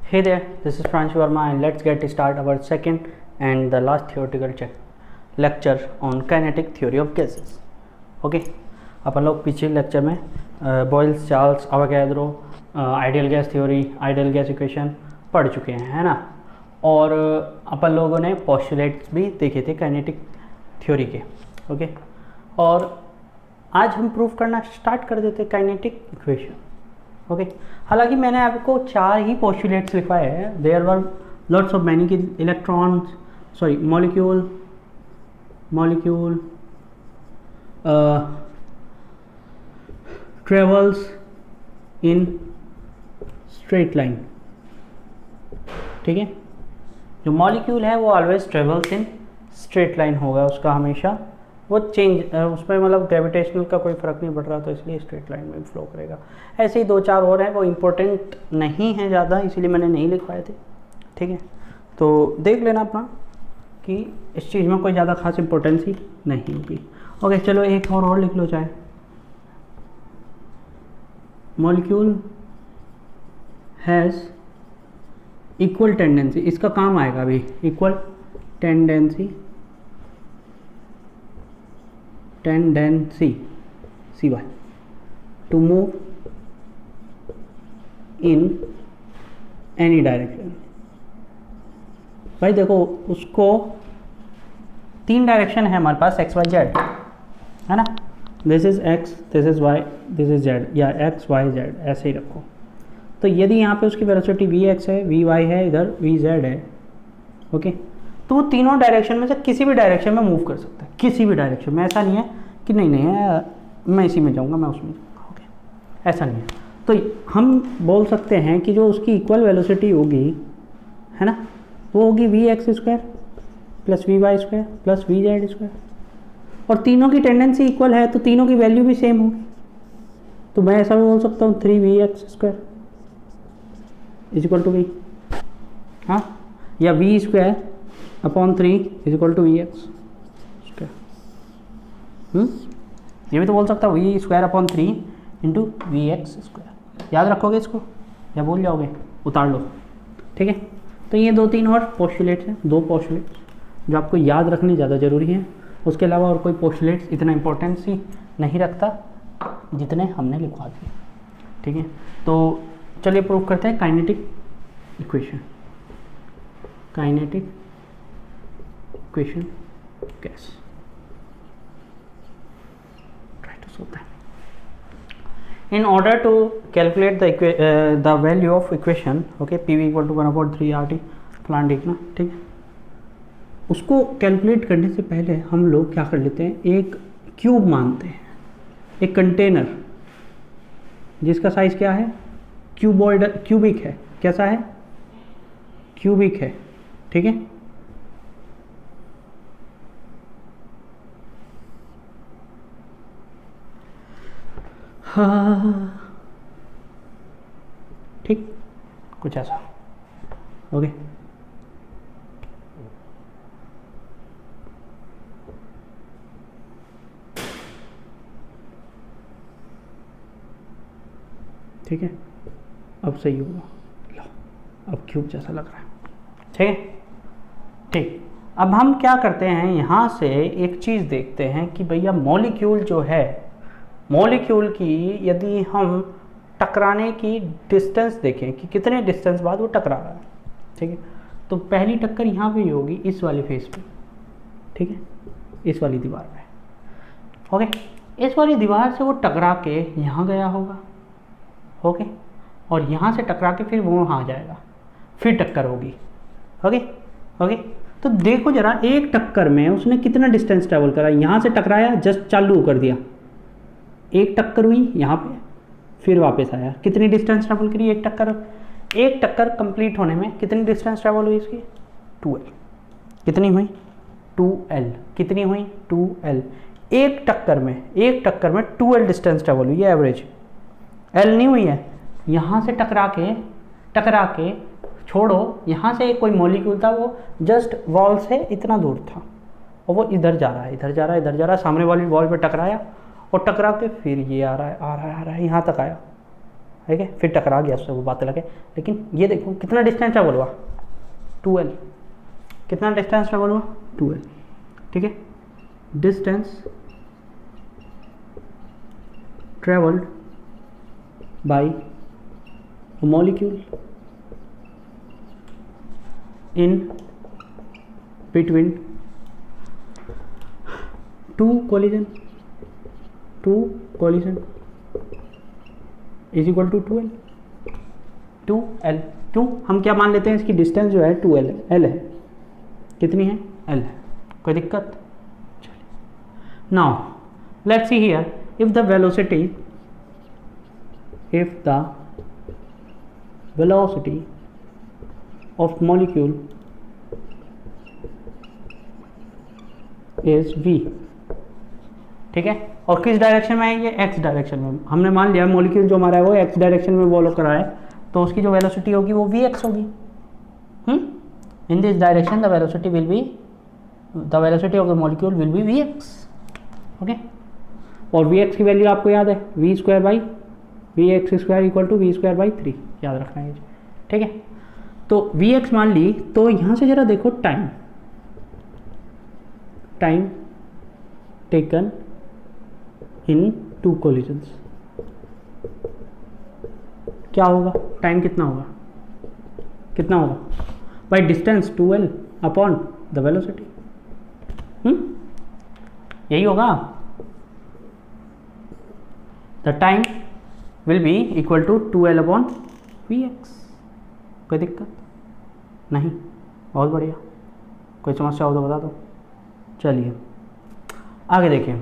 Hey there, this is Pranshu Verma and let's get start our second and the last theoretical lecture on kinetic theory of gases. Okay, अपन लोग पिछले lecture में Boyle's Charles Avogadro ideal gas theory ideal gas equation पढ़ चुके हैं, है ना। और अपन लोगों ने पोस्टुलेट्स भी देखे थे काइनेटिक थ्योरी के। ओके, और आज हम प्रूव करना स्टार्ट कर देते काइनेटिक इक्वेशन। ओके, हालांकि मैंने आपको 4 ही पोस्टुलेट्स लिखवाए हैं। There were lots of many की electrons molecule travels in straight line. ठीक है, जो मॉलिक्यूल है वो always travels in straight line होगा, उसका हमेशा वो चेंज उसमें मतलब ग्रेविटेशनल का कोई फ़र्क नहीं पड़ रहा, तो इसलिए स्ट्रेट लाइन में फ्लो करेगा। ऐसे ही 2-4 और हैं, वो इम्पोर्टेंट नहीं है ज़्यादा, इसीलिए मैंने नहीं लिखवाए थे। ठीक है, तो देख लेना अपना कि इस चीज़ में कोई ज़्यादा खास इम्पोर्टेंस ही नहीं होगी। ओके, चलो एक और लिख लो चाहे। मॉलिक्यूल हैज़ इक्वल टेंडेंसी, इसका काम आएगा अभी, equal tendency CY to move in any direction। भाई देखो, उसको 3 डायरेक्शन है हमारे पास, x y z, है ना। This is x, this is y, this is z, या x y z ऐसे ही रखो। तो यदि यहाँ पे उसकी वेलोसिटी vx है, vy है, इधर vz है, ओके, तो वो तीनों डायरेक्शन में से किसी भी डायरेक्शन में मूव कर सकता है, किसी भी डायरेक्शन में। ऐसा नहीं है कि नहीं है मैं इसी में जाऊंगा, मैं उसमें जाऊंगा, ओके, ऐसा नहीं है। तो हम बोल सकते हैं कि जो उसकी इक्वल वेलोसिटी होगी, है ना, वो होगी vx² plus vy² plus vz²। और तीनों की टेंडेंसी इक्वल है, तो तीनों की वैल्यू भी सेम होगी। तो मैं ऐसा भी बोल सकता हूँ 3vx² is equal to v, हाँ, या v² upon 3 is equal to vx²। ये भी तो बोल सकता हूँ v² अपॉन 3 इंटू vx²। याद रखोगे इसको या भूल जाओगे, उतार लो। ठीक है, तो ये 2-3 और पोस्टुलेट्स हैं, 2 पोस्टुलेट्स जो आपको याद रखने ज़्यादा ज़रूरी हैं। उसके अलावा और कोई पोस्टुलेट्स इतना इम्पोर्टेंस ही नहीं रखता जितने हमने लिखवा दिए। ठीक है, तो चलिए प्रूव करते हैं kinetic equation. Kinetic equation gas होता है। In order to calculate the value of equation, okay, PV equal to 1/3 RT फलान ठीक ना, ठीक है, उसको कैलकुलेट करने से पहले हम लोग क्या कर लेते हैं, एक क्यूब मानते हैं, एक कंटेनर जिसका साइज क्या है, क्यूबिक है। कैसा है? क्यूबिक है। ठीक है, ठीक, कुछ ऐसा। ओके, ठीक है, अब सही होगा। लो, अब क्यूब जैसा लग रहा है। ठीक है, ठीक। अब हम क्या करते हैं, यहाँ से एक चीज़ देखते हैं कि भैया मॉलिक्यूल जो है, मॉलिक्यूल की यदि हम टकराने की डिस्टेंस देखें कि कितने डिस्टेंस बाद वो टकरा रहा है। ठीक है, तो पहली टक्कर यहाँ पे होगी, इस वाली फेस पे। ठीक है, इस वाली दीवार पे। ओके, इस वाली दीवार से वो टकरा के यहाँ गया होगा। ओके, और यहाँ से टकरा के फिर वो वहाँ जाएगा, फिर टक्कर होगी। ओके ओके, तो देखो जरा, एक टक्कर में उसने कितना डिस्टेंस ट्रेवल करा। यहाँ से टकराया, जस्ट चालू कर दिया, एक टक्कर हुई यहाँ पे, फिर वापस आया, कितनी डिस्टेंस ट्रैवल करी एक टक्कर कंप्लीट होने में कितनी डिस्टेंस ट्रैवल हुई इसकी? 2l। कितनी हुई? 2l। कितनी हुई? 2l। एक टक्कर में 2l डिस्टेंस ट्रैवल हुई है, एवरेज l नहीं हुई है। यहाँ से टकरा के छोड़ो, यहाँ से कोई मॉलिक्यूल था, वो जस्ट वॉल से इतना दूर था और वो इधर जा रहा है, सामने वाली वॉल पे टकराया और टकरा के फिर ये आ रहा है, यहाँ तक आया, ठीक है, फिर टकरा गया उससे, वो बात अलग है। लेकिन ये देखो कितना डिस्टेंस ट्रेवल हुआ, 2L, कितना डिस्टेंस ट्रेवल हुआ, 2L, ठीक है। Distance travelled by molecule in between two collision is equal to 2L। क्यों हम क्या मान लेते हैं, इसकी डिस्टेंस जो है 2L है, L है, कितनी है, L है, कोई दिक्कत। Now let's see here, if the velocity of molecule is v, ठीक है, और किस डायरेक्शन में है ये, x डायरेक्शन में। हमने मान लिया मॉलिक्यूल जो हमारा है वो x डायरेक्शन में फॉलो करा है, तो उसकी जो वेलोसिटी होगी वो vx होगी। In this direction the velocity of the molecule will be vx, okay. और vx की वैल्यू आपको याद है, v² इक्वल टू v²/3, याद रखना है, ठीक है। तो vx मान ली, तो यहाँ से जरा देखो time taken in two collisions क्या होगा, टाइम कितना होगा by distance 2L upon the velocity, यही होगा। The time will be equal to 2L upon vx, कोई दिक्कत नहीं, बहुत बढ़िया। कोई समस्या हो तो बता दो। चलिए आगे देखिए,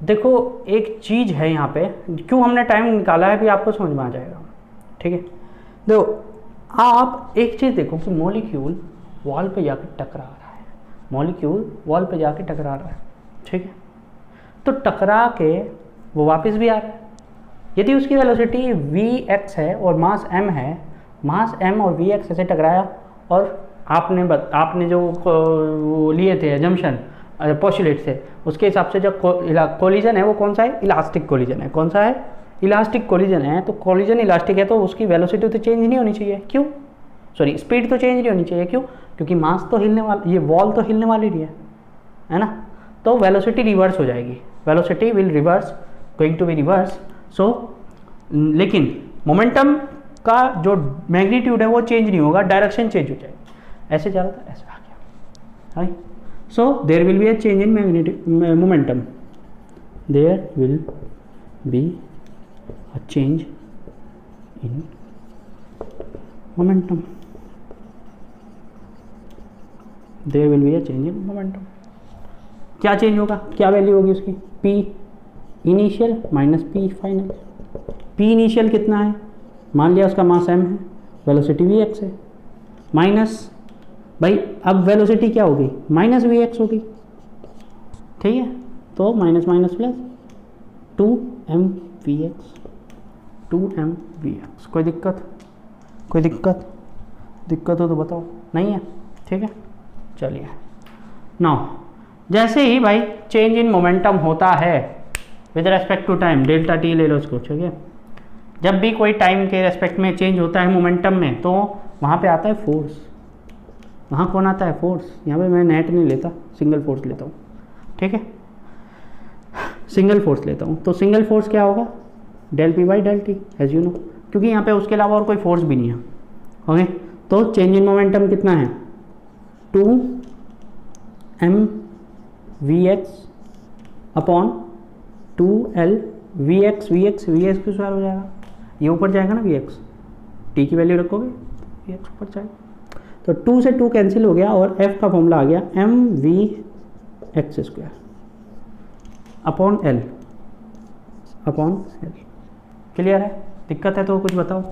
देखो एक चीज़ है यहाँ पे, क्यों हमने टाइम निकाला है भी आपको समझ में आ जाएगा, ठीक है। देखो आप एक चीज़ देखो कि मॉलिक्यूल वॉल पे जाके टकरा रहा है, ठीक है। तो टकरा के वो वापस भी आ रहा है। यदि उसकी वेलोसिटी vx है और मास m है, मास m और vx ऐसे टकराया, और आपने जो लिए थे एजम्पशन पोस्टुलेट से, उसके हिसाब से जो कोलिजन है वो कौन सा है, इलास्टिक कोलिजन है। कौन सा है, इलास्टिक कोलिजन है। तो कोलिजन इलास्टिक है तो उसकी वेलोसिटी तो चेंज नहीं होनी चाहिए, क्यों, सॉरी स्पीड तो चेंज नहीं होनी चाहिए, क्यों, क्योंकि मास तो हिलने वाला, ये वॉल तो हिलने वाली नहीं है ना। तो वेलोसिटी रिवर्स हो जाएगी, velocity will reverse, going to be reverse. So लेकिन मोमेंटम का जो मैग्नीट्यूड है वो चेंज नहीं होगा, डायरेक्शन चेंज हो जाएगी। ऐसे जा रहा था, ऐसे आ गया, right. So there will be a change in momentum. There will be a change in momentum. There will be a change in momentum. क्या चेंज होगा, क्या वैल्यू होगी उसकी, P initial minus P final. P initial कितना है, मान लिया उसका मास m है, वेलोसिटी vx है, माइनस भाई अब वेलोसिटी क्या होगी, माइनस vx होगी, ठीक है। तो माइनस माइनस प्लस 2mvx, कोई दिक्कत हो तो बताओ, नहीं है, ठीक है। चलिए नाउ जैसे ही भाई चेंज इन मोमेंटम होता है with respect to time, delta T ले लो उसको, ठीक है। जब भी कोई टाइम के रेस्पेक्ट में चेंज होता है मोमेंटम में, तो वहाँ पे आता है फोर्स। वहाँ कौन आता है, फोर्स। यहाँ पे मैं नेट नहीं लेता, सिंगल फोर्स लेता हूँ, ठीक है, सिंगल फोर्स लेता हूँ। तो सिंगल फोर्स क्या होगा, del P by del T, as you know, क्योंकि यहाँ पे उसके अलावा और कोई फोर्स भी नहीं है, ओके। तो चेंज इन मोमेंटम कितना है, 2mvx अपॉन 2L vx की स्क्वायर हो जाएगा, ये ऊपर जाएगा ना vx, t की वैल्यू रखोगे vx ऊपर जाएगा। तो 2 से 2 कैंसिल हो गया और f का फॉर्मूला आ गया mvx² अपॉन L। क्लियर है, दिक्कत है तो कुछ बताओ,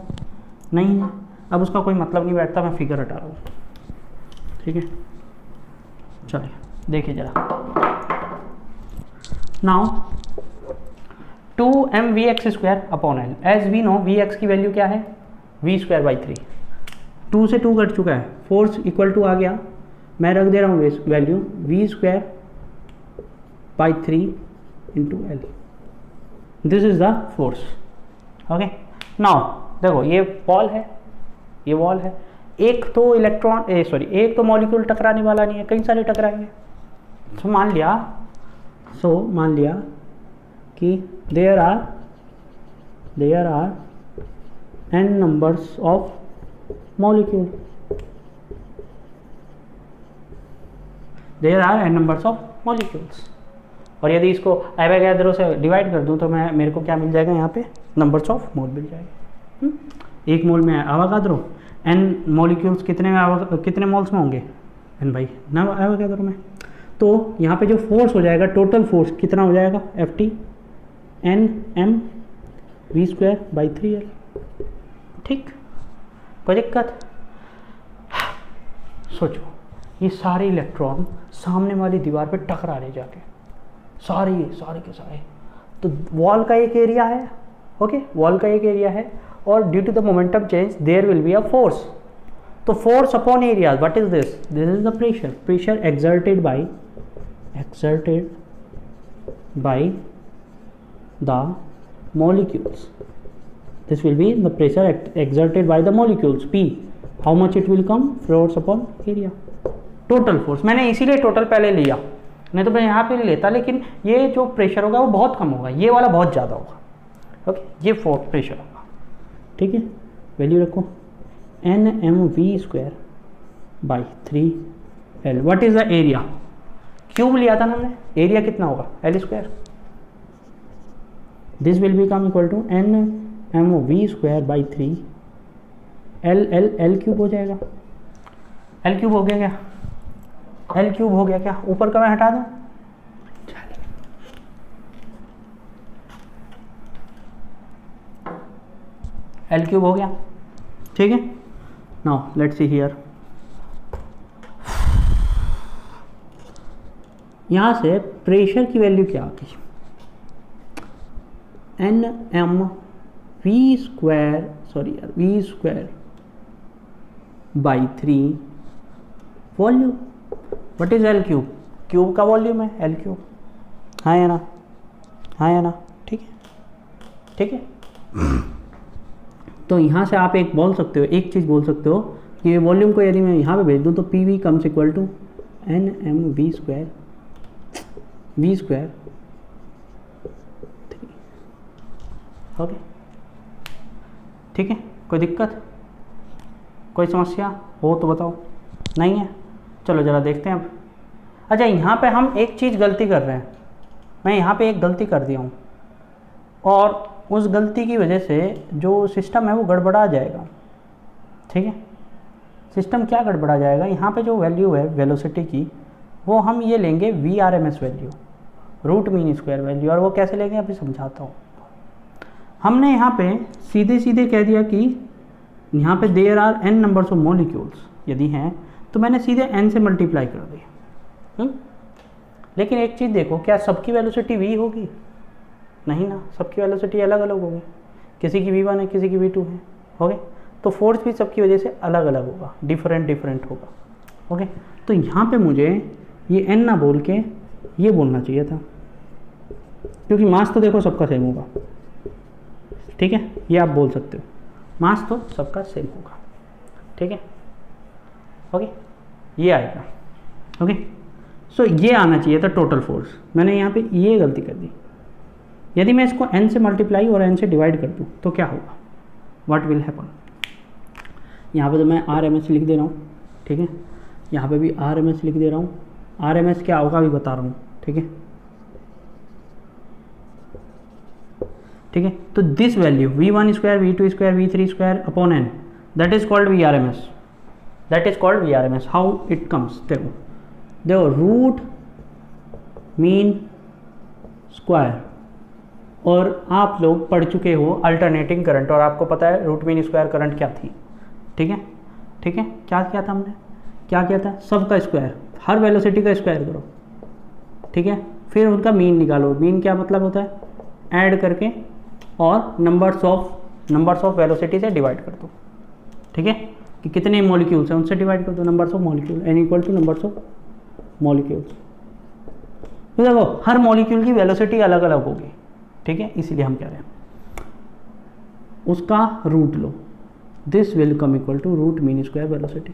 नहीं है। अब उसका कोई मतलब नहीं बैठता, मैं फिगर हटा रहा हूँ, ठीक है। चलिए देखिए जरा, now 2mvx² upon L, as we know vx की वैल्यू क्या है, v²/3। 2 से 2 कट चुका है, फोर्स इक्वल टू आ गया, मैं रख दे रहा हूँ value v²/3 into L, this is the force, okay. Now देखो ये वॉल है, ये वॉल है, एक तो एक तो मॉलिक्यूल टकराने वाला नहीं है, कई सारे टकराएंगे। तो मान लिया कि there are n numbers of molecule, there are n numbers of molecules. और यदि इसको एवोगैड्रो से डिवाइड कर दूं तो मेरे को क्या मिल जाएगा, यहाँ पे नंबर्स ऑफ मोल मिल जाएगा। एक मोल में एवोगैड्रो, n मॉलिक्यूल्स कितने मोल्स में होंगे, n बाई एवोगैड्रो में। तो यहाँ पे जो फोर्स हो जाएगा, टोटल फोर्स कितना हो जाएगा, Ft n m v²/3l। ठीक, कोई दिक्कत? सोचो ये सारे इलेक्ट्रॉन सामने वाली दीवार पे टकरा रहे जाके, सारे के सारे। तो वॉल का एक एरिया है, ओके, वॉल का एक एरिया है, और due to the momentum change there will be a force. तो force upon area, what is this? This is the pressure exerted by the molecules. This will be the pressure exerted by the molecules, P. How much it will come? Force upon area. Total force, मैंने इसीलिए total पहले लिया, नहीं तो मैं यहाँ पे लेता, लेकिन ये जो प्रेशर होगा वो बहुत कम होगा, ये वाला बहुत ज़्यादा होगा। ओके, ये फोर्स प्रेशर होगा। ठीक है, वैल्यू रखो nmv²/3l। What is the area? Cube लिया था ना हमने, एरिया कितना होगा, l²। This will become equal to nmv²/3 l cube हो जाएगा। l क्यूब हो गया क्या? l क्यूब हो गया क्या? ऊपर का मैं हटा दूं, l क्यूब हो गया। ठीक है, नाउ लेट्स सी हियर। यहां से प्रेशर की वैल्यू क्या आती है, v²/3 volume. What is l cube? Cube का वॉल्यूम है l क्यूब। हाँ या ना, हाँ या ना? ठीक है, ठीक है। तो यहाँ से आप एक चीज़ बोल सकते हो कि वॉल्यूम को यदि मैं यहाँ पे भेज दूँ तो P V comes equal to nmv², v²। Okay, ठीक है, कोई दिक्कत, कोई समस्या हो तो बताओ, नहीं है? चलो ज़रा देखते हैं अब। अच्छा, यहाँ पे हम एक चीज़ गलती कर रहे हैं, मैं यहाँ पे एक गलती कर दिया हूँ, और उस गलती की वजह से जो सिस्टम है वो गड़बड़ा जाएगा। ठीक है, सिस्टम क्या गड़बड़ा जाएगा, यहाँ पे जो वैल्यू है वेलोसिटी की, वो हम ये लेंगे VRMS value, root mean square value. और वो कैसे लेंगे अभी समझाता हूँ। हमने यहाँ पे सीधे कह दिया कि यहाँ पे there are n numbers of molecules, यदि हैं तो मैंने सीधे n से मल्टीप्लाई कर दिया। लेकिन एक चीज़ देखो, क्या सबकी वेलोसिटी v होगी? नहीं ना, सबकी वेलोसिटी अलग अलग होगी, किसी की v1 है, किसी की v2 है। ओके, तो फोर्स भी सबकी वजह से अलग अलग होगा, डिफरेंट होगा। ओके, तो यहाँ पे मुझे ये n ना बोल के ये बोलना चाहिए था, क्योंकि मास तो देखो सबका सेम होगा। ठीक है, ये आप बोल सकते हो, मास तो सबका सेम होगा। ठीक है, ओके, ये आएगा। ओके, सो ये आना चाहिए था टोटल फोर्स, मैंने यहाँ पे ये गलती कर दी। यदि मैं इसको n से मल्टीप्लाई और n से डिवाइड कर दूँ तो क्या होगा, व्हाट विल हैपन? यहाँ पे तो मैं RMS लिख दे रहा हूँ। ठीक है, यहाँ पे भी RMS लिख दे रहा हूँ। RMS क्या होगा अभी बता रहा हूँ। ठीक है, ठीक है, तो this value v1², v2², v3² upon n, that is called VRMS, that is called VRMS। How it comes, देखो रूट मीन स्क्वायर, और आप लोग पढ़ चुके हो अल्टरनेटिंग करंट, और आपको पता है रूट मीन स्क्वायर करंट क्या थी। ठीक है, ठीक है, क्या किया था हमने, क्या किया था, सबका स्क्वायर, हर वेलोसिटी का स्क्वायर करो। ठीक है, फिर उनका मीन निकालो। मीन क्या मतलब होता है, ऐड करके और नंबर्स ऑफ वेलोसिटी से डिवाइड कर दो। ठीक है, कि कितने मॉलिक्यूल्स हैं उनसे डिवाइड कर दो, numbers of molecule, n equal two numbers of molecules. तो देखो हर मॉलिक्यूल की वेलोसिटी अलग अलग होगी। ठीक है, इसीलिए हम कह रहे हैं उसका रूट लो, this will come equal to root mean square velocity,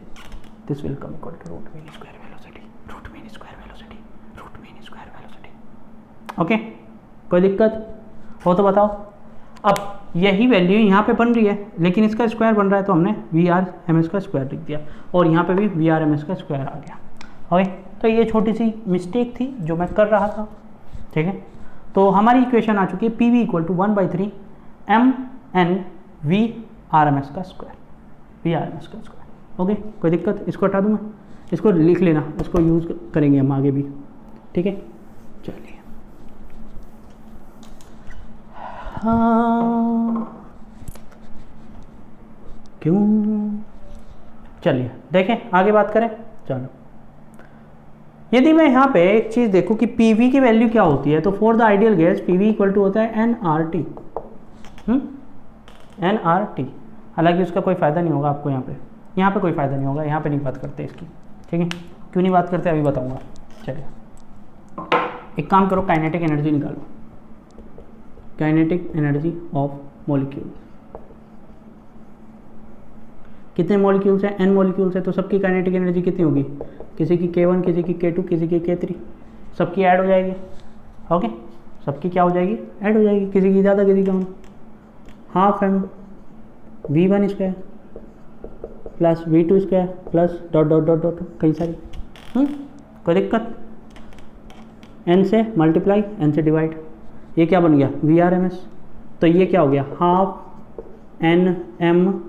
this will come equal to root mean square velocity, root mean square velocity, root mean square velocity. Okay, कोई दिक्कत हो तो बताओ। अब यही वैल्यू यहाँ पे बन रही है, लेकिन इसका स्क्वायर बन रहा है तो हमने VRMS का स्क्वायर लिख दिया और यहाँ पे भी VRMS का स्क्वायर आ गया। ओके, तो ये छोटी सी मिस्टेक थी जो मैं कर रहा था, ठीक है। तो हमारी इक्वेशन आ चुकी है PV इक्वल टू 1/3 MN/VRMS का स्क्वायर, VRMS का स्क्वायर। ओके, कोई दिक्कत, इसको हटा दूँ मैं, इसको लिख लेना, इसको यूज़ करेंगे हम आगे भी, ठीक है। चलिए, हाँ क्यों, चलिए देखें आगे बात करें। चलो, यदि मैं यहाँ पे एक चीज़ देखूँ कि PV की वैल्यू क्या होती है, तो for the ideal gas PV equal to होता है nRT, nRT। हालांकि उसका कोई फ़ायदा नहीं होगा आपको, यहाँ पे कोई फ़ायदा नहीं होगा, यहाँ पे नहीं बात करते इसकी, ठीक है। क्यों नहीं बात करते अभी बताऊँगा। चलिए, एक काम करो, काइनेटिक एनर्जी निकालो, काइनेटिक एनर्जी ऑफ मॉलिक्यूल। कितने मॉलिक्यूल्स हैं, n मॉलिक्यूल्स है, तो सबकी काइनेटिक एनर्जी कितनी होगी, किसी की K1, किसी की K2, किसी की K3, सबकी ऐड हो जाएगी। ओके, सबकी क्या हो जाएगी, ऐड हो जाएगी, किसी की ज़्यादा किसी की कम। Half m V1 square plus V2 square plus dot dot dot dot कई सारी, कोई दिक्कत। n से मल्टीप्लाई, n से डिवाइड, ये क्या बन गया VRMS। तो ये क्या हो गया, हाफ NM/VRMS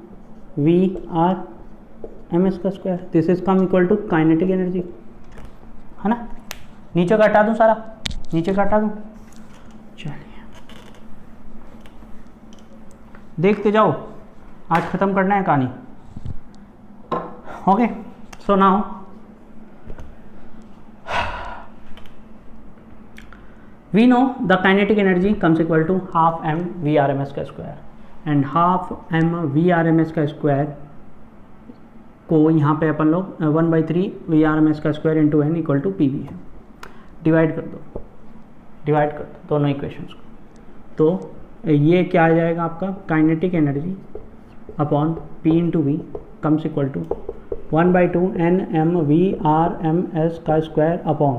का square, this is come equal to kinetic energy, है ना। नीचे का हटा दूँ, सारा नीचे का हटा दूँ। चलिए देखते जाओ, आज ख़त्म करना है कहानी। Okay, so now we know the kinetic energy comes equal to half m VRMS का square, and half m VRMS का स्क्वायर को यहाँ पे अपन लोग 1/3 VRMS का square into n equal to PV है। डिवाइड कर दो दोनों इक्वेशंस को, तो ये क्या आ जाएगा आपका, kinetic energy upon P into V comes equal to 1/2 NM VRMS का स्क्वायर अपॉन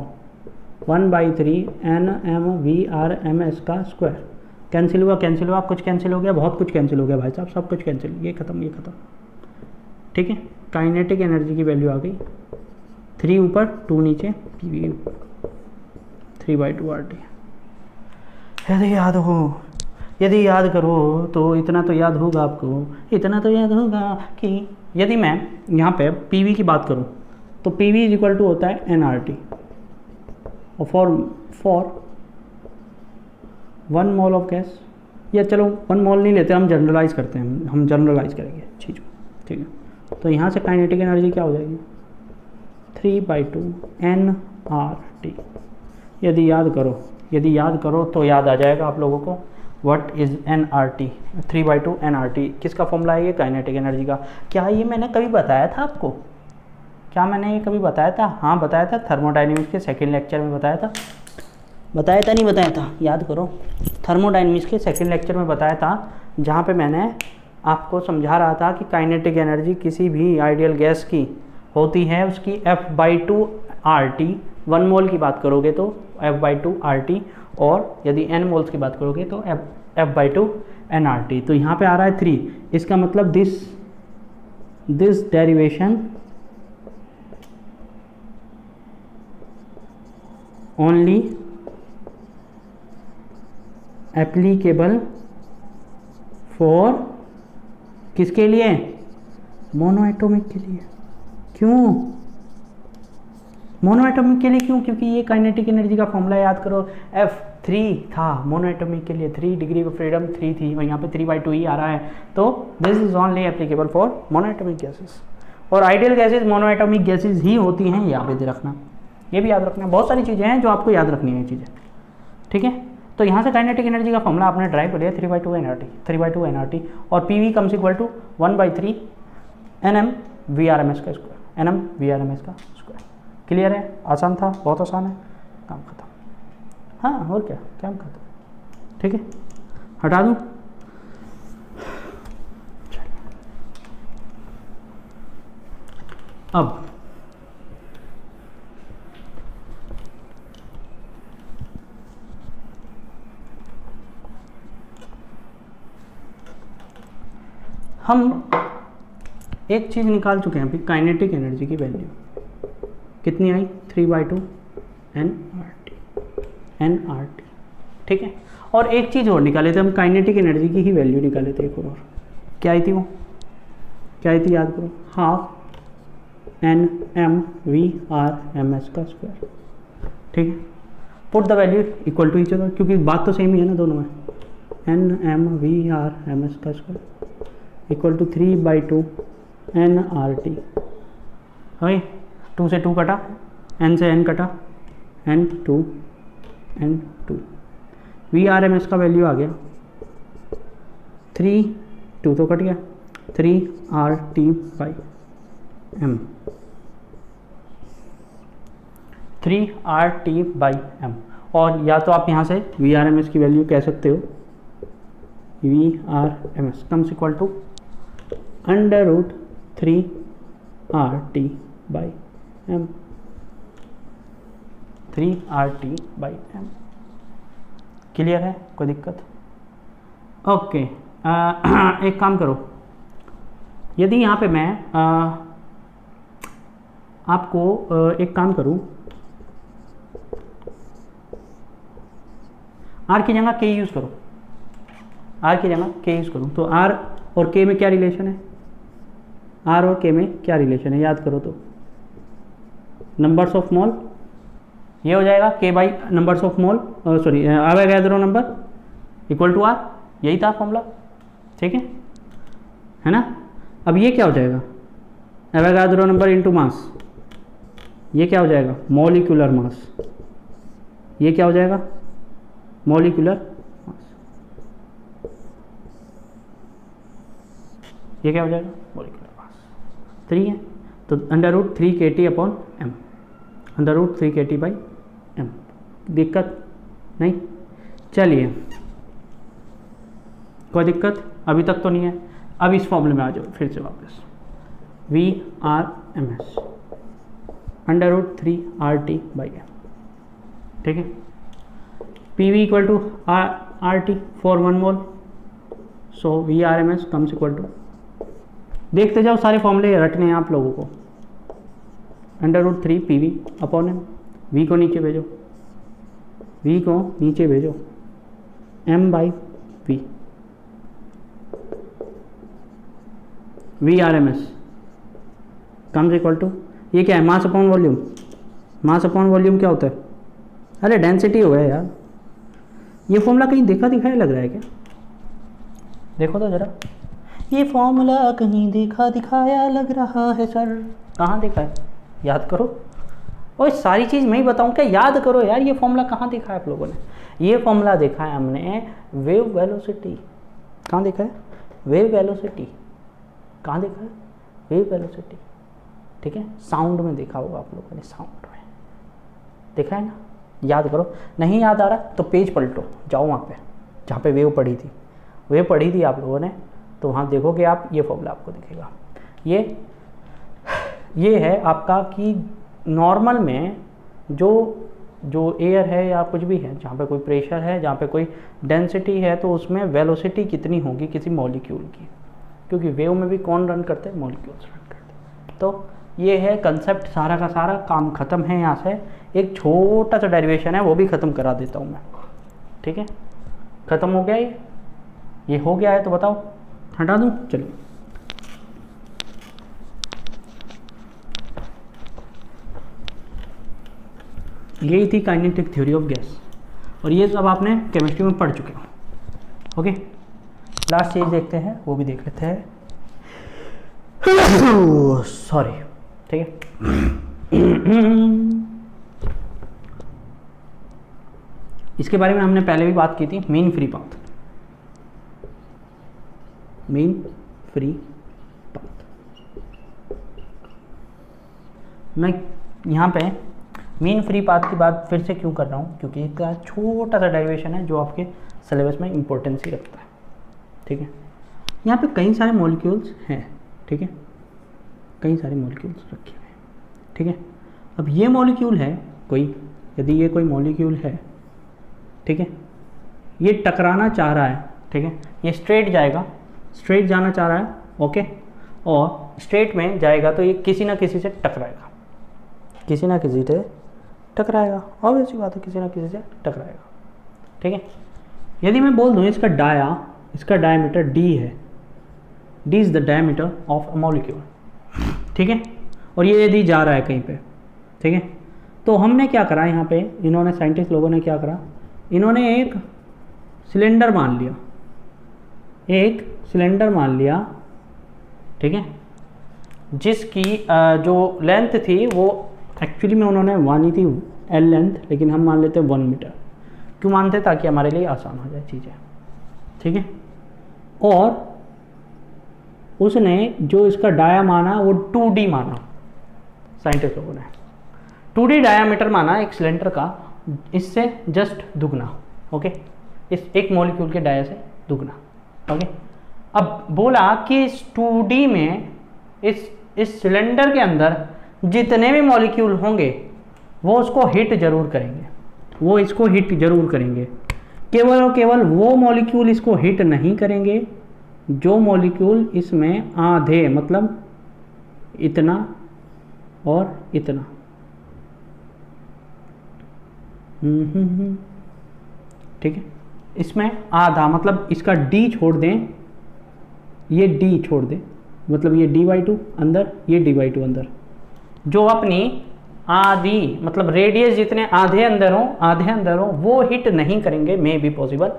1/3 NM VRMS का स्क्वायर। कैंसिल हुआ, कुछ कैंसिल हो गया, बहुत कुछ कैंसिल हो गया भाई साहब, सब कुछ कैंसिल, ये खत्म, ठीक है। काइनेटिक एनर्जी की वैल्यू आ गई 3 ऊपर 2 नीचे, PV 3/2 RT। यदि याद करो तो इतना तो याद होगा आपको, इतना तो याद होगा कि यदि मैं यहाँ पे PV की बात करूँ तो PV इज इक्वल टू होता है nRT, और फॉर 1 मोल ऑफ गैस, या चलो 1 मोल नहीं लेते, हम जनरलाइज करते हैं, हम जनरलाइज करेंगे चीज़ को, ठीक है। तो यहाँ से काइनेटिक एनर्जी क्या हो जाएगी, 3/2 nRT। यदि याद करो तो याद आ जाएगा आप लोगों को, व्हाट इज़ nRT, 3/2 nRT किसका फॉर्मूला है, ये काइनेटिक एनर्जी का। क्या ये मैंने कभी बताया था आपको, हाँ बताया था, थर्मोडायनेमिक्स के सेकंड लेक्चर में बताया था, नहीं बताया था, याद करो। थर्मोडायनेमिक्स के सेकंड लेक्चर में बताया था, जहाँ पे मैंने आपको समझा रहा था कि काइनेटिक एनर्जी किसी भी आइडियल गैस की होती है उसकी F/2 RT, 1 मोल की बात करोगे तो F/2 RT, और यदि n मोल्स की बात करोगे तो F/2 nRT। तो यहाँ पे आ रहा है 3, इसका मतलब this derivation only applicable for किसके लिए, मोनोएटॉमिक के लिए। क्यों मोनोएटॉमिक के लिए, क्योंकि ये काइनेटिक एनर्जी का फॉर्मूला याद करो, F3 था मोनोएटॉमिक के लिए, 3 डिग्री ऑफ फ्रीडम 3 थी, और यहाँ पे 3/2 ही आ रहा है। तो this is only applicable for monoatomic gases, और आइडियल गैसेस मोनोएटॉमिक गैसेस ही होती हैं, याद रखना, ये भी याद रखना। बहुत सारी चीज़ें हैं जो आपको याद रखनी है, ये चीज़ें, ठीक है। तो यहाँ से काइनेटिक एनर्जी का फॉर्मूला आपने ड्राइव कर लिया, 3/2 nRT, और PV comes equal to 1/3 NM VRMS का स्क्वायर, NM VRMS का स्क्वायर। क्लियर है, आसान था, बहुत आसान है, काम खत्म। हाँ और क्या, काम खत्म, ठीक है। हटा दूँ, अब हम एक चीज़ निकाल चुके हैं अभी, काइनेटिक एनर्जी की वैल्यू कितनी आई 3/2 nRT, ठीक है। और एक चीज़ और निकाले थे हम, काइनेटिक एनर्जी की ही वैल्यू निकाले थे एक और, क्या आई थी वो, क्या आई थी याद करो, 12 NMVRMS का स्क्वायर, ठीक है। Put the value equal to each other, क्योंकि बात तो सेम ही है ना दोनों में, NMVRMS का square equal to 3/2 nRT, okay. 2 से 2 कटा, n से n कटा, n2 VRMS का वैल्यू आ गया 3, 2 तो कट गया, 3RT/m, 3RT/m। और या तो आप यहाँ से VRMS की वैल्यू कह सकते हो, VRMS comes equal to √3RT/m, 3RT/m। Clear है, कोई दिक्कत? ओके, एक काम करो, यदि यहाँ पे मैं आपको एक काम करूँ, R की जगह K यूज़ करो, R की जगह K यूज़ करूँ, तो R और K में क्या रिलेशन है, R और K में क्या रिलेशन है याद करो तो, नंबर्स ऑफ मोल, ये हो जाएगा K by numbers of mole, sorry Avogadro number equal to R, यही था फॉर्मूला, ठीक है ना। अब ये क्या हो जाएगा, एवोगाड्रो नंबर इनटू मास, ये क्या हो जाएगा मॉलिक्यूलर मास, ये क्या हो जाएगा मॉलिक्यूलर मास, ये क्या हो जाएगा मॉलिक्यूलर मास, 3 है तो √3kT/m, √3kT/m, दिक्कत नहीं, चलिए कोई दिक्कत अभी तक तो नहीं है। अब इस फॉर्मूले में आ जाओ फिर से वापस, VRMS √3RT/m, ठीक है। PV equal to RT for 1 mole, so VRMS comes equal to, देखते जाओ सारे फॉर्मूले रटने हैं आप लोगों को, √3 PV/m, V को नीचे भेजो, V को नीचे भेजो, m/v, VRMS comes equal to, ये क्या है mass upon volume, mass upon volume क्या होता है, अरे डेंसिटी हो गया यार, ये फॉर्मूला कहीं देखा दिखाया लग रहा है क्या, देखो तो जरा, ये फॉर्मूला कहीं देखा दिखाया लग रहा है सर, कहाँ देखा है याद करो, और सारी चीज़ मैं ही बताऊँ क्या, याद करो यार, ये फॉर्मूला कहाँ देखा है आप लोगों ने, ये फॉर्मूला देखा है हमने वेव वेलोसिटी, कहाँ देखा है वेव वेलोसिटी, कहाँ देखा है वेव वेलोसिटी, ठीक है, साउंड में देखा होगा आप लोगों ने, साउंड में देखा है ना, याद करो, नहीं याद आ रहा तो पेज पलटो, जाओ वहाँ पे जहाँ पे वेव पढ़ी थी, वेव पढ़ी थी आप लोगों ने, तो वहाँ देखोगे आप, ये फॉर्मूला आपको दिखेगा, ये है आपका कि नॉर्मल में जो एयर है या कुछ भी है, जहाँ पे कोई प्रेशर है, जहाँ पे कोई डेंसिटी है, तो उसमें वेलोसिटी कितनी होगी किसी मॉलिक्यूल की, क्योंकि वेव में भी कौन रन करते हैं, मॉलिक्यूल्स रन करते हैं। तो ये है कंसेप्ट, सारा का सारा काम ख़त्म है। यहाँ से एक छोटा सा डेरिवेशन है वो भी ख़त्म करा देता हूँ मैं, ठीक है, ख़त्म हो गया ये हो गया है, तो बताओ हटा दूँ, चलिए यही थी काइनेटिक थ्योरी ऑफ गैस, और ये सब आपने केमिस्ट्री में पढ़ चुके हो, ओके। लास्ट चीज देखते हैं, वो भी देख लेते हैं, सॉरी, ठीक है। इसके बारे में हमने पहले भी बात की थी, mean free path, mean free path. मैं यहाँ पे मीन फ्री पाथ की बात फिर से क्यों कर रहा हूँ, क्योंकि एक छोटा सा डेरिवेशन है जो आपके सिलेबस में इम्पोर्टेंस ही रखता है, ठीक है। यहाँ पे कई सारे मॉलिक्यूल्स हैं, ठीक है, कई सारे मॉलिक्यूल्स रखे हुए हैं, ठीक है। अब ये मॉलिक्यूल है कोई, यदि ये कोई मॉलिक्यूल है, ठीक है, ये टकराना चाह रहा है, ठीक है, ये स्ट्रेट जाएगा, स्ट्रेट जाना चाह रहा है, ओके, और स्ट्रेट में जाएगा तो ये किसी ना किसी से टकराएगा, किसी ना किसी से टकराएगा, ऑब्वियस बात है, किसी ना किसी से टकराएगा, ठीक है। यदि मैं बोल दूँ इसका डायमीटर डी है, D is the diameter of a molecule, ठीक है, और ये यदि जा रहा है कहीं पे, ठीक है, तो हमने क्या करा यहाँ पे, इन्होंने साइंटिस्ट लोगों ने क्या करा, इन्होंने एक सिलेंडर मान लिया, एक सिलेंडर मान लिया, ठीक है, जिसकी जो लेंथ थी वो एक्चुअली में उन्होंने मानी थी एल लेंथ, लेकिन हम मान लेते हैं 1 मीटर। क्यों मानते? ताकि हमारे लिए आसान हो जाए चीज़ें, ठीक है। और उसने जो इसका डाया माना वो 2D माना, साइंटिस्ट लोगों ने 2D डायामीटर माना एक सिलेंडर का, इससे जस्ट दुगना, ओके, इस एक मॉलिक्यूल के डाया से दुगना, ओके। अब बोला कि इस 2D में इस सिलेंडर के अंदर जितने भी मॉलिक्यूल होंगे वो उसको हिट जरूर करेंगे, वो इसको हिट जरूर करेंगे, केवल और केवल वो मॉलिक्यूल इसको हिट नहीं करेंगे जो मॉलिक्यूल इसमें आधे, मतलब इतना और इतना, ठीक है, इसमें आधा, मतलब इसका D छोड़ दें, ये D छोड़ दें, मतलब ये d/2 अंदर, ये d/2 अंदर, जो अपनी आधी, मतलब रेडियस जितने आधे अंदर हो वो हिट नहीं करेंगे, मे बी पॉसिबल,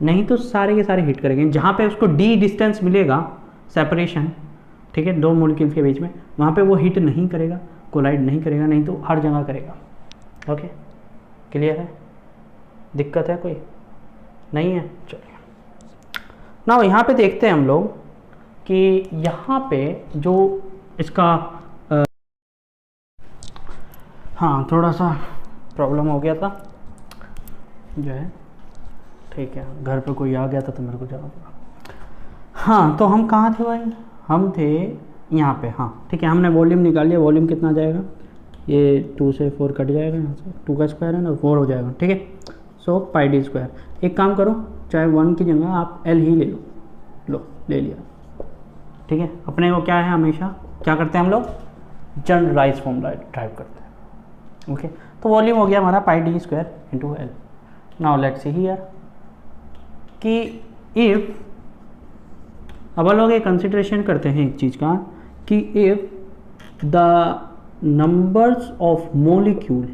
नहीं तो सारे के सारे हिट करेंगे। जहाँ पे उसको D डिस्टेंस मिलेगा, सेपरेशन, ठीक है, दो मॉलिक्यूल के बीच में, वहाँ पे वो हिट नहीं करेगा, कोलाइड नहीं करेगा, नहीं तो हर जगह करेगा, ओके, क्लियर है? दिक्कत है कोई? नहीं है? चलिए ना, यहाँ पे देखते हैं हम लोग कि यहाँ पे जो इसका हाँ थोड़ा सा प्रॉब्लम हो गया था जो है, ठीक है, घर पे कोई आ गया था तो मेरे को जाना पड़ा। हाँ, तो हम कहाँ थे भाई? हम थे यहाँ पे, हाँ ठीक है, हमने वॉल्यूम निकाल लिया। वॉल्यूम कितना जाएगा? ये 2 से 4 कट जाएगा, यहाँ से 2 का स्क्वायर है ना, 4 हो जाएगा, ठीक है। सो पाई डी स्क्वायर। एक काम करो, चाहे 1 की जगह आप L ही ले लो, ले लिया, ठीक है। अपने को क्या है, हमेशा क्या करते हैं हम लोग? जनरलाइज फॉर्मूला ड्राइव करते हैं, ओके। तो वॉल्यूम हो गया हमारा pi D square into L. Now let's see here कि इफ़, अब हम लोग एक कंसिडरेशन करते हैं एक चीज़ का कि if the numbers of molecule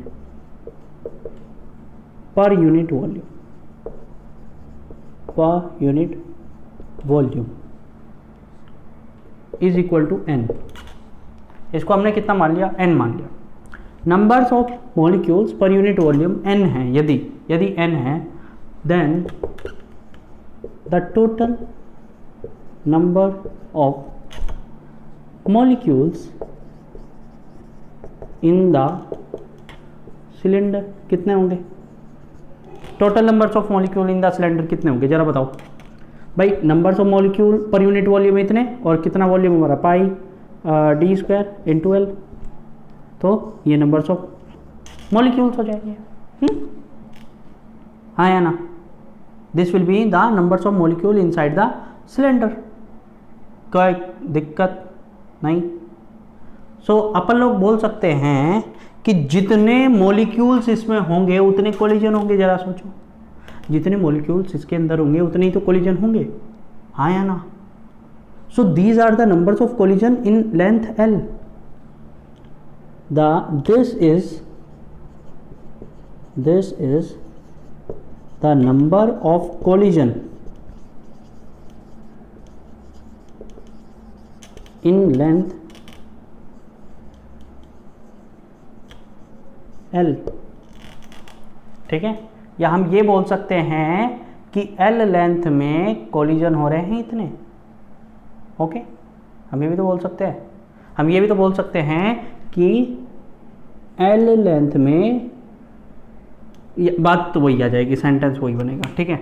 per unit volume is equal to n, इसको हमने कितना मान लिया? n मान लिया। Numbers of molecules per unit volume n है, यदि n है, then the total number of molecules in the cylinder कितने होंगे? Total numbers of molecule in the cylinder कितने होंगे जरा बताओ भाई। Numbers of molecule per unit volume इतने, और कितना वॉल्यूम हमारा? Pi D square into L, तो ये नंबर्स ऑफ मॉलिक्यूल्स हो जाएंगे, हाँ या ना? This will be the numbers of molecule inside the cylinder. कोई दिक्कत नहीं। सो अपन लोग बोल सकते हैं कि जितने मॉलिक्यूल्स इसमें होंगे उतने कोलिजन होंगे। जरा सोचो, जितने मॉलिक्यूल्स इसके अंदर होंगे उतने ही तो कोलिजन होंगे, हाँ या ना? So these are the numbers of collision in length L. This is the number of collision in length L, ठीक है। या हम ये बोल सकते हैं कि L लेंथ में कोलिजन हो रहे हैं इतने, ओके। हम ये भी तो बोल सकते हैं, हम ये भी तो बोल सकते हैं कि L लेंथ में, बात तो वही आ जाएगी, सेंटेंस वही बनेगा, ठीक है।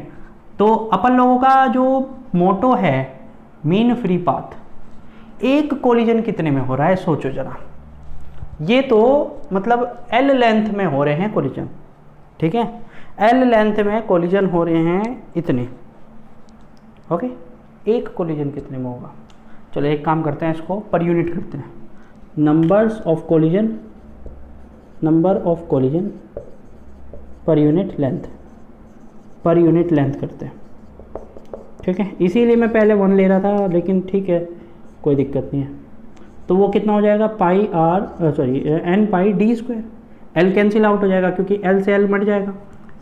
तो अपन लोगों का जो मोटो है मीन फ्री पाथ, एक कोलिजन कितने में हो रहा है सोचो जरा। ये तो मतलब एल लेंथ में हो रहे हैं कोलिजन, ठीक है, एल लेंथ में कोलिजन हो रहे हैं इतने, ओके। एक कोलिजन कितने में होगा? चलो एक काम करते हैं, इसको पर यूनिट करते हैं। Number of collision per unit length करते हैं, ठीक है। इसीलिए मैं पहले 1 ले रहा था, लेकिन ठीक है कोई दिक्कत नहीं है। तो वो कितना हो जाएगा, n pi D square. L cancel out हो जाएगा क्योंकि एल से एल मट जाएगा।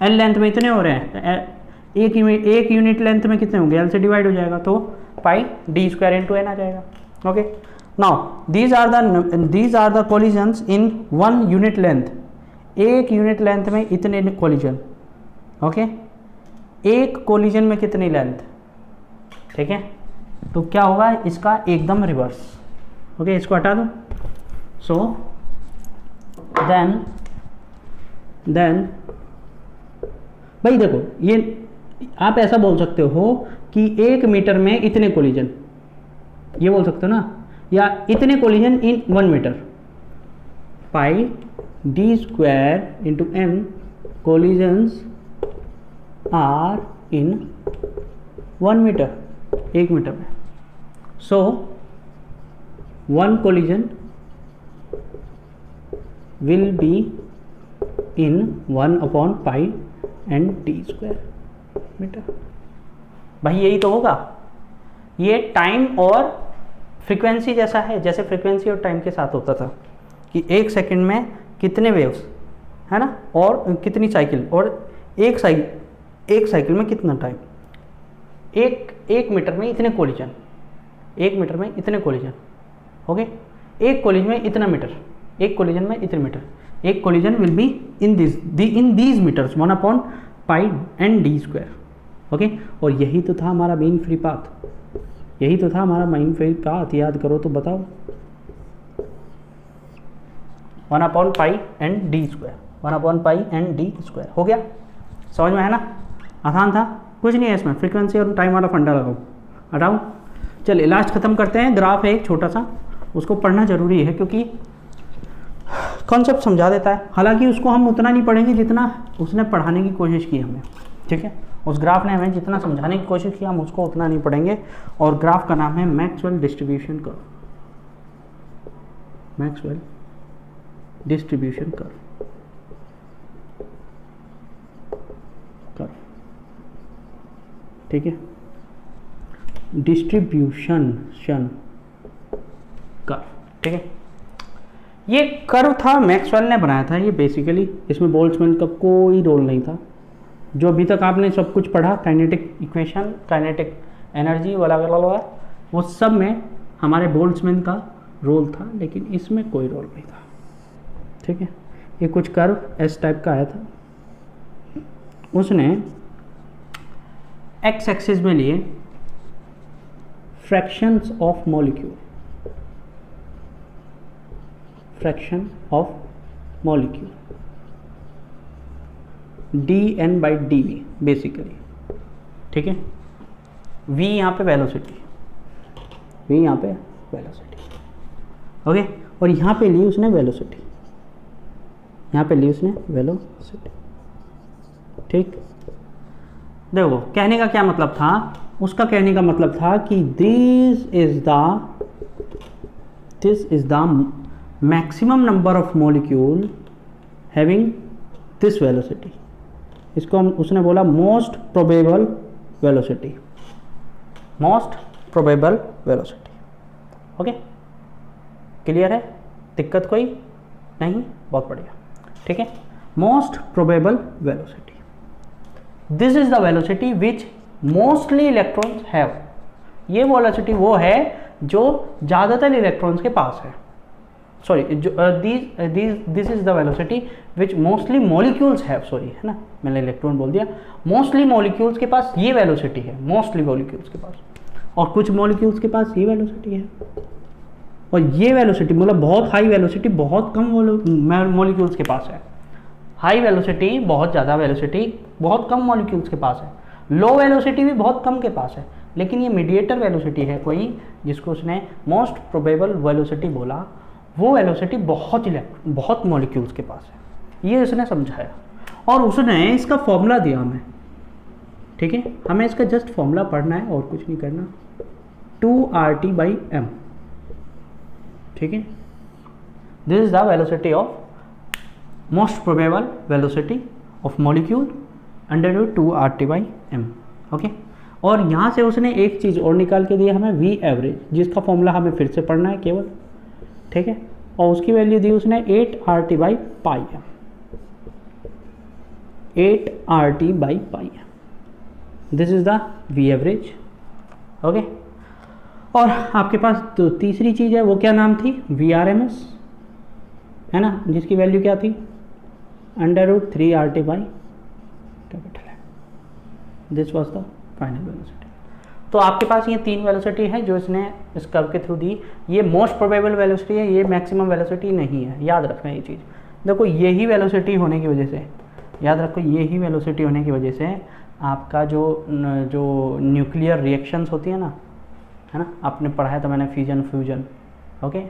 एल लेंथ में इतने हो रहे हैं, एक यूनिट लेंथ में कितने होंगे, एल से डिवाइड हो जाएगा, तो pi D square into N आ जाएगा, okay. Now these are the collisions in 1 unit length. एक यूनिट लेंथ में इतने कोलिजन, ओके। एक कोलिजन में कितनी लेंथ, ठीक है। तो क्या होगा इसका एकदम रिवर्स, ओके। इसको हटा दो। सो देन भाई देखो, ये आप ऐसा बोल सकते हो कि 1 मीटर में इतने कोलिजन, ये बोल सकते हो ना, या इतने collision in 1 metre. Pi D square into N collisions are in 1 metre, 1 metre में। So 1 collision will be in 1/पाई एंड डी स्क्वायर मीटर। भाई यही तो होगा, ये टाइम और फ्रीक्वेंसी जैसा है, जैसे फ्रीक्वेंसी और टाइम के साथ होता था कि 1 सेकंड में कितने वेव्स, है ना, और कितनी साइकिल, और एक साइकिल में कितना टाइम। एक मीटर में इतने कोलिजन, 1 मीटर में इतने कोलिजन, ओके। एक कोलिजन में इतना मीटर, एक कोलिजन में इतने मीटर। एक collision will be in these metres 1/पाई एंड डी स्क्वायर, ओके। और यही तो था हमारा मेन फ्री पाथ, यही तो था हमारा मेन फ्री पाथ, याद करो तो बताओ। 1/पाई एंड डी स्क्वायर, 1/पाई एंड डी स्क्वायर हो गया, समझ में है ना, आसान था, कुछ नहीं है इसमें। फ्रीक्वेंसी और टाइम वाला फंडा लगाओ, हटाओ। चलिए लास्ट खत्म करते हैं। ग्राफ है एक छोटा सा, उसको पढ़ना जरूरी है क्योंकि कॉन्सेप्ट समझा देता है। हालांकि उसको हम उतना नहीं पढ़ेंगे जितना उसने पढ़ाने की कोशिश की हमें, ठीक है। उस ग्राफ ने हमें जितना समझाने की कोशिश की हम उसको उतना नहीं पढ़ेंगे। और ग्राफ का नाम है Maxwell distribution curve, Maxwell distribution curve, ठीक है, डिस्ट्रीब्यूशन कर्व, ठीक है। ये कर्व था मैक्सवेल ने बनाया था, ये बेसिकली इसमें बोल्ट्जमैन का कोई रोल नहीं था। जो अभी तक आपने सब कुछ पढ़ा, काइनेटिक इक्वेशन, काइनेटिक एनर्जी वाला वो सब में हमारे बोल्ट्जमैन का रोल था, लेकिन इसमें कोई रोल नहीं था, ठीक है। ये कुछ कर्व एस टाइप का आया था, उसने एक्स एक्सिस में लिए fractions of molecule, fraction of molecule dN/dv basically, ठीक है। v यहाँ पे वेलोसिटी, ओके। और यहाँ पे ली उसने वेलोसिटी, ठीक। देखो कहने का क्या मतलब था, उसका कहने का मतलब था कि this is the maximum number of molecule having this velocity. इसको उसने बोला most probable velocity, okay. Clear है, दिक्कत कोई नहीं, बहुत बढ़िया, ठीक है। Most probable velocity, this is the velocity which mostly electrons have. ये वेलोसिटी वो है जो ज़्यादातर इलेक्ट्रॉन्स के पास है, sorry, this is the velocity which mostly molecules have, sorry, है ना, मैंने इलेक्ट्रॉन बोल दिया। मोस्टली मॉलिक्यूल्स के पास ये वेलोसिटी है, मोस्टली मॉलिक्यूल्स के पास, और कुछ मॉलिक्यूल्स के पास ये वेलोसिटी है। और ये वेलोसिटी मतलब बहुत हाई वेलोसिटी बहुत कम मॉलिक्यूल्स के पास है, हाई वेलोसिटी बहुत ज़्यादा वेलोसिटी बहुत कम मॉलिक्यूल्स के पास है, लो वेलोसिटी भी बहुत कम के पास है, लेकिन ये मीडिएटर वेलोसिटी है कोई, जिसको उसने मोस्ट प्रोबेबल वेलोसिटी बोला, वो वेलोसिटी बहुत मॉलिक्यूल्स के पास है, ये उसने समझाया। और उसने इसका फॉर्मूला दिया हमें, ठीक है, हमें इसका जस्ट फॉर्मूला पढ़ना है और कुछ नहीं करना, 2RT/m, ठीक है। This is the velocity of most probable velocity of molecule under 2RT/m, okay. और यहाँ से उसने एक चीज़ और निकाल के दी हमें, V एवरेज, जिसका फॉर्मूला हमें फिर से पढ़ना है केवल, ठीक है। और उसकी वैल्यू दी उसने 8RT/πm, 8RT/πm, this is the V average, okay. और आपके पास तो तीसरी चीज़ है, वो क्या नाम थी, VRMS, है ना, जिसकी वैल्यू क्या थी, √3RT/कैपिटल है। This was the final velocity. तो आपके पास ये 3 वेलोसिटी है जो इसने इस कर्व के थ्रू दी। ये मोस्ट प्रोबेबल वेलोसिटी है, ये मैक्सिमम वेलोसिटी नहीं है, याद रखना ये चीज़। देखो यही वेलोसिटी होने की वजह से, याद रखो यही वेलोसिटी होने की वजह से आपका जो न्यूक्लियर रिएक्शंस होती है ना, है ना, आपने पढ़ाया था मैंने, फ्यूजन, ओके।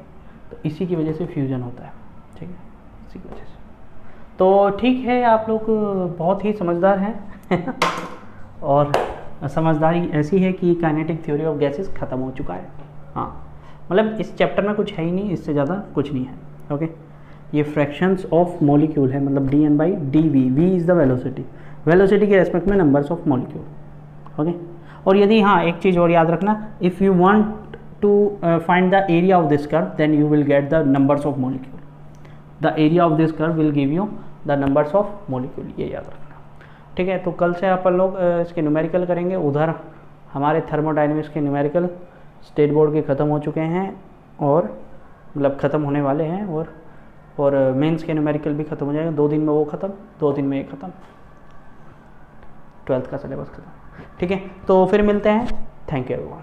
तो इसी की वजह से फ्यूजन होता है, ठीक है, इसी की वजह से। तो ठीक है, आप लोग बहुत ही समझदार हैं और समझदारी ऐसी है कि काइनेटिक थ्योरी ऑफ गैसेस ख़त्म हो चुका है। हाँ, मतलब इस चैप्टर में कुछ है ही नहीं, इससे ज़्यादा कुछ नहीं है, ओके। ये फ्रैक्शंस ऑफ मॉलिक्यूल है, मतलब dN/dV, V is the velocity के रेस्पेक्ट में नंबर्स ऑफ मॉलिक्यूल, ओके। और यदि, हाँ, एक चीज़ और याद रखना, if you want to find the area of this curve then you will get the numbers of molecule, the area of this curve will give you the numbers of molecule, ये याद रखना, ठीक है। तो कल से अपन लोग इसके न्यूमेरिकल करेंगे। उधर हमारे थर्मोडायनेमिक्स के न्यूमेरिकल स्टेट बोर्ड के ख़त्म हो चुके हैं, और मतलब ख़त्म होने वाले हैं, और मेंस के न्यूमेरिकल भी ख़त्म हो जाएगा। 2 दिन में वो ख़त्म, 2 दिन में ये ख़त्म, 12th का सिलेबस ख़त्म, ठीक है। तो फिर मिलते हैं, थैंक यू एवरीवन।